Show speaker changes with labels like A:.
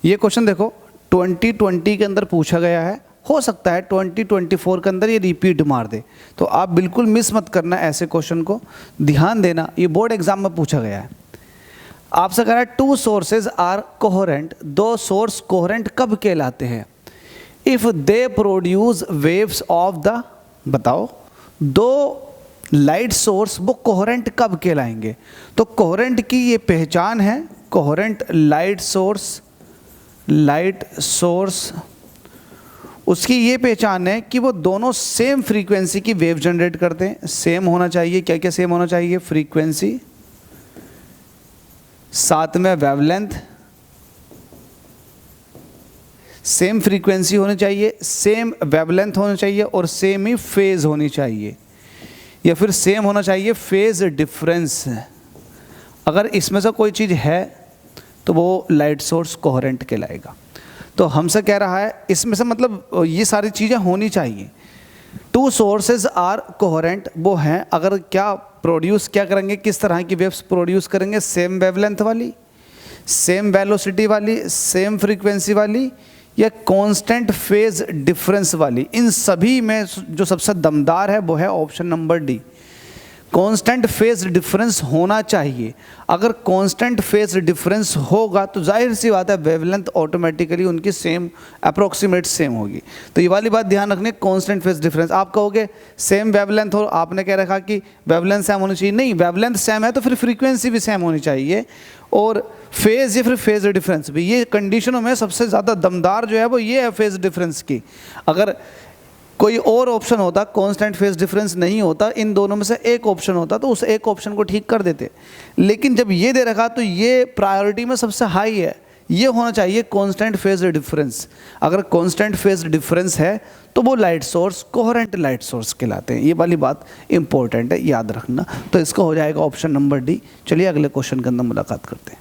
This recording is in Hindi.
A: ये क्वेश्चन देखो 2020 के अंदर पूछा गया है, हो सकता है 2024 के अंदर ये रिपीट मार दे, तो आप बिल्कुल मिस मत करना ऐसे क्वेश्चन को, ध्यान देना। ये बोर्ड एग्जाम में पूछा गया है, आपसे कह रहा है टू सोर्सेज आर कोहेरेंट, दो सोर्स कोहेरेंट कब कहलाते हैं? If they produce waves of the, बताओ दो लाइट सोर्स वो कोहेरेंट कब कहलाएंगे? तो कोहेरेंट की ये पहचान है, कोहेरेंट लाइट सोर्स उसकी ये पहचान है कि वो दोनों सेम फ्रीक्वेंसी की वेव जनरेट करते हैं। सेम होना चाहिए, क्या क्या सेम होना चाहिए? फ्रीक्वेंसी, साथ में वेवलेंथ, सेम फ्रीक्वेंसी होनी चाहिए, सेम वेवलेंथ होनी चाहिए और सेम ही फेज होनी चाहिए, या फिर सेम होना चाहिए फेज डिफरेंस। अगर इसमें से कोई चीज़ है तो वो लाइट सोर्स कोहेरेंट कहलाएगा। तो हमसे कह रहा है इसमें से मतलब ये सारी चीज़ें होनी चाहिए। टू सोर्सेज आर कोहेरेंट वो हैं अगर क्या प्रोड्यूस क्या करेंगे, किस तरह की वेव्स प्रोड्यूस करेंगे? सेम वेवलेंथ वाली, सेम वेलोसिटी वाली, सेम फ्रीक्वेंसी वाली, या कांस्टेंट फेज डिफरेंस वाली। इन सभी में जो सबसे दमदार है वो है option number D, constant phase difference होना चाहिए। अगर कांस्टेंट फेज डिफरेंस होगा तो जाहिर सी बात है वेवलेंथ ऑटोमेटिकली उनकी सेम, अप्रोक्सीमेट सेम होगी। तो ये वाली बात ध्यान रखनी, कांस्टेंट फेज डिफरेंस। आप कहोगे सेम वेवलेंथ हो, आपने कह रखा कि वेवलेंथ सेम होनी चाहिए, नहीं, वेवलेंथ सेम है तो फिर फ्रीक्वेंसी भी सेम होनी चाहिए, और फेज या फिर फेज डिफरेंस भी। ये कंडीशनों में सबसे ज़्यादा दमदार जो है वो ये है फेज डिफरेंस की। अगर कोई और ऑप्शन होता, कांस्टेंट फेज डिफरेंस नहीं होता, इन दोनों में से एक ऑप्शन होता तो उस एक ऑप्शन को ठीक कर देते, लेकिन जब ये दे रखा तो ये प्रायोरिटी में सबसे हाई है, ये होना चाहिए कांस्टेंट फेज डिफरेंस। अगर कांस्टेंट फेज डिफरेंस है तो वो light source coherent light source कहलाते हैं। ये वाली बात इंपॉर्टेंट है, याद रखना। तो इसका हो जाएगा ऑप्शन नंबर डी। चलिए अगले क्वेश्चन के अंदर मुलाकात करते हैं।